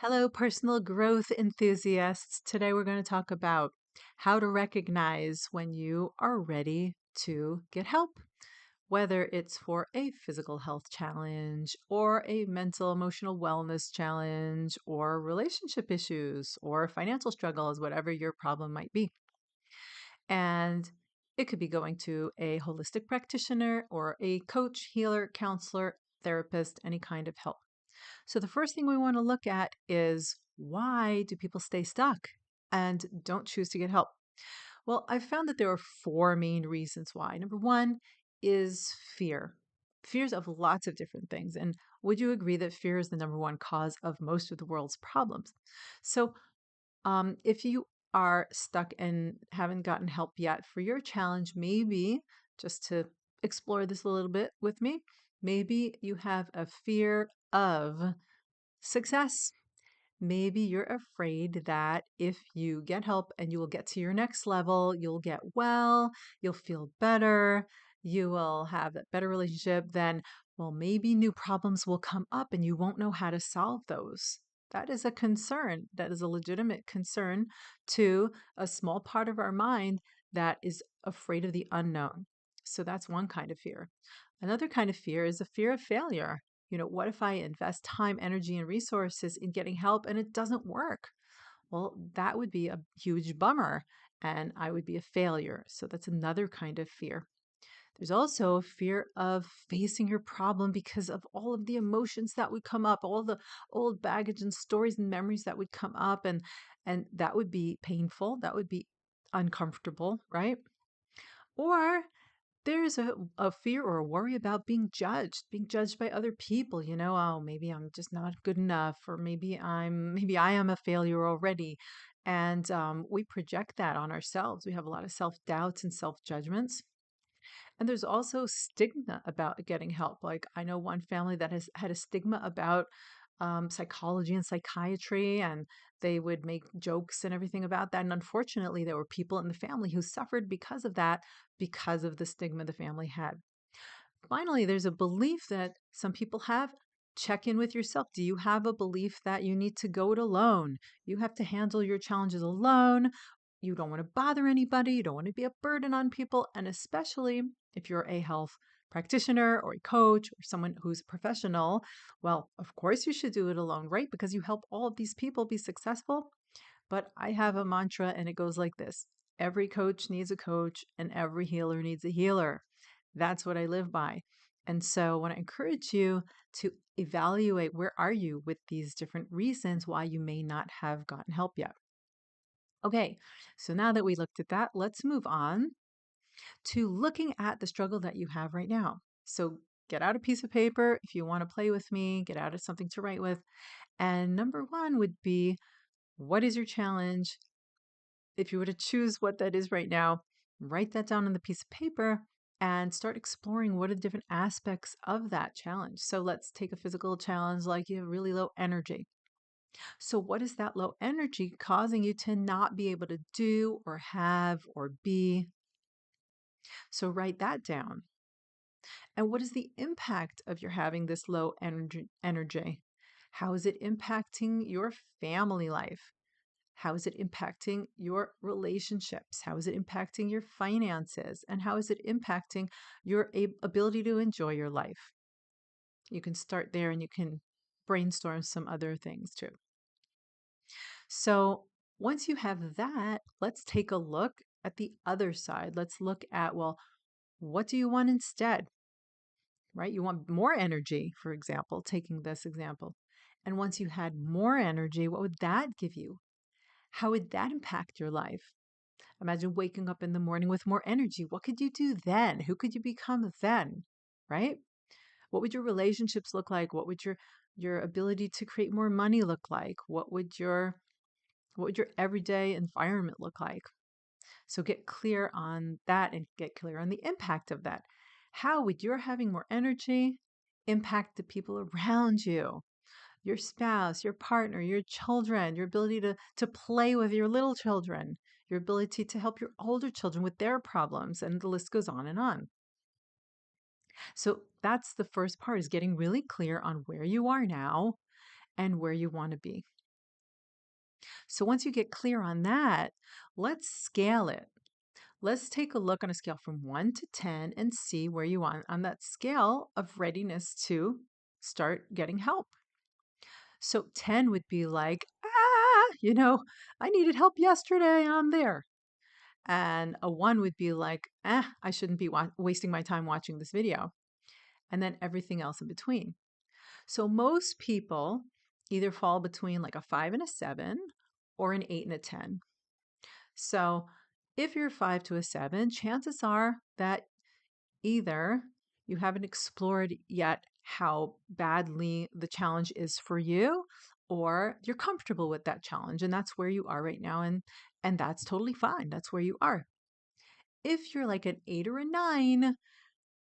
Hello, personal growth enthusiasts. Today we're going to talk about how to recognize when you are ready to get help, whether it's for a physical health challenge or a mental emotional wellness challenge or relationship issues or financial struggles, whatever your problem might be. And it could be going to a holistic practitioner or a coach, healer, counselor, therapist, any kind of help. So the first thing we want to look at is why do people stay stuck and don't choose to get help? Well, I found that there are four main reasons why. Number one is fear. Fears of lots of different things. And would you agree that fear is the number one cause of most of the world's problems? So if you are stuck and haven't gotten help yet for your challenge, maybe just to explore this a little bit with me, maybe you have a fear of success. Maybe you're afraid that if you get help and you will get to your next level, you'll get well, you'll feel better, you will have a better relationship, then, well, maybe new problems will come up and you won't know how to solve those. That is a concern. That is a legitimate concern to a small part of our mind that is afraid of the unknown. So that's one kind of fear. Another kind of fear is a fear of failure. What if I invest time, energy, and resources in getting help and it doesn't work? Well, that would be a huge bummer and I would be a failure. So that's another kind of fear. There's also a fear of facing your problem because of all of the emotions that would come up, all the old baggage and stories and memories that would come up and that would be painful, that would be uncomfortable, right? Or there's a fear or a worry about being judged by other people. Oh, maybe I'm just not good enough, or maybe I am a failure already. And we project that on ourselves. We have a lot of self doubts and self judgments. And there's also stigma about getting help. Like I know one family that has had a stigma about psychology and psychiatry, and they would make jokes and everything about that. And unfortunately, there were people in the family who suffered because of that, because of the stigma the family had. Finally, there's a belief that some people have. Check in with yourself. Do you have a belief that you need to go it alone? You have to handle your challenges alone. You don't want to bother anybody. You don't want to be a burden on people. And especially if you're a health practitioner or a coach or someone who's a professional, well, of course you should do it alone, right? Because you help all of these people be successful. But I have a mantra and it goes like this: every coach needs a coach and every healer needs a healer. That's what I live by. And so I want to encourage you to evaluate where are you with these different reasons why you may not have gotten help yet. Okay, so now that we looked at that, let's move on to looking at the struggle that you have right now. So get out a piece of paper if you want to play with me, get out something to write with. And number one would be, what is your challenge? If you were to choose what that is right now, write that down on the piece of paper and start exploring what are the different aspects of that challenge. So let's take a physical challenge like you have really low energy. So, what is that low energy causing you to not be able to do or have or be? So, write that down. And what is the impact of your having this low energy? How is it impacting your family life? How is it impacting your relationships? How is it impacting your finances? And how is it impacting your ability to enjoy your life? You can start there and you can brainstorm some other things too. So, once you have that, let's take a look at the other side. Let's look at, well, what do you want instead? Right? You want more energy, for example, taking this example. And once you had more energy, what would that give you? How would that impact your life? Imagine waking up in the morning with more energy. What could you do then? Who could you become then? Right? What would your relationships look like? What would your ability to create more money look like? What would your everyday environment look like? So get clear on that and get clear on the impact of that. How would your having more energy impact the people around you? Your spouse, your partner, your children, your ability to play with your little children, your ability to help your older children with their problems, and the list goes on and on. So that's the first part, is getting really clear on where you are now and where you want to be. So once you get clear on that, let's scale it. Let's take a look on a scale from 1 to 10 and see where you are on that scale of readiness to start getting help. So 10 would be like, I needed help yesterday and I'm there. And a 1 would be like, I shouldn't be wasting my time watching this video. And then everything else in between. So most people either fall between like a 5 and a 7 or an 8 and a 10. So if you're 5 to a 7, chances are that either you haven't explored yet how badly the challenge is for you, or you're comfortable with that challenge and that's where you are right now, and that's totally fine. That's where you are. If you're like an 8 or a 9,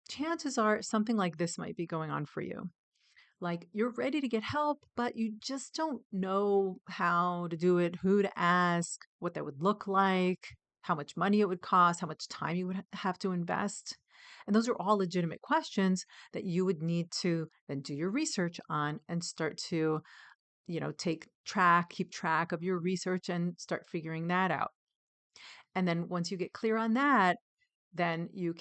chances are something like this might be going on for you. Like you're ready to get help, but you just don't know how to do it, who to ask, what that would look like, how much money it would cost, how much time you would have to invest. And those are all legitimate questions that you would need to then do your research on and start to, keep track of your research and start figuring that out. And then once you get clear on that, then you'll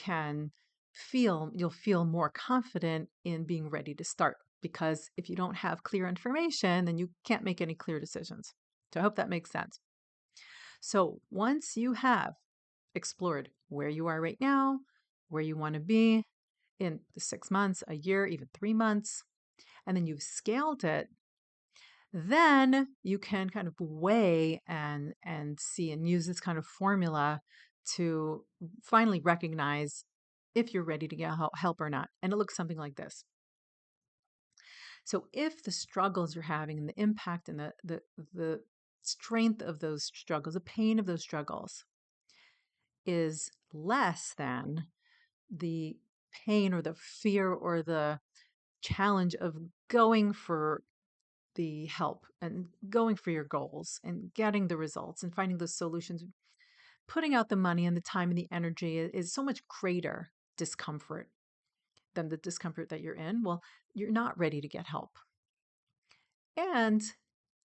feel more confident in being ready to start. Because if you don't have clear information, then you can't make any clear decisions. So I hope that makes sense. So once you have explored where you are right now, where you want to be in the 6 months, a year, even 3 months, and then you've scaled it, then you can kind of weigh and see and use this kind of formula to finally recognize if you're ready to get help or not. And it looks something like this. So if the struggles you're having and the impact and the strength of those struggles, the pain of those struggles is less than the pain or the fear or the challenge of going for the help and going for your goals and getting the results and finding those solutions, putting out the money and the time and the energy is so much greater discomfort than the discomfort that you're in. Well, you're not ready to get help. And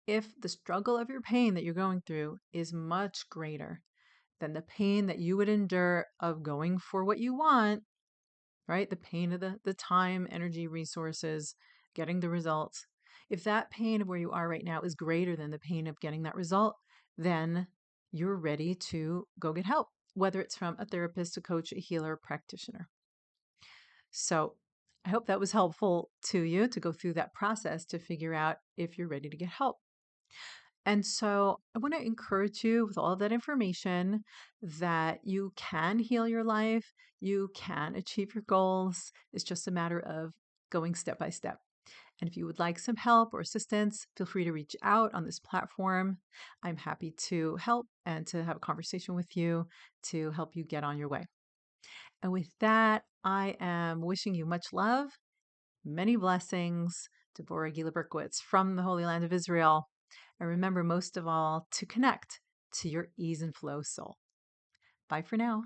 if the struggle of your pain that you're going through is much greater than the pain that you would endure of going for what you want, right? The pain of the time, energy, resources, getting the results. If that pain of where you are right now is greater than the pain of getting that result, then you're ready to go get help, whether it's from a therapist, a coach, a healer, a practitioner. So I hope that was helpful to you to go through that process to figure out if you're ready to get help. And so I want to encourage you with all of that information that you can heal your life, you can achieve your goals. It's just a matter of going step by step. And if you would like some help or assistance, feel free to reach out on this platform. I'm happy to help and to have a conversation with you to help you get on your way. And with that, I am wishing you much love, many blessings. Deborah Gila Berkowitz from the Holy Land of Israel. And remember, most of all, to connect to your ease and flow soul. Bye for now.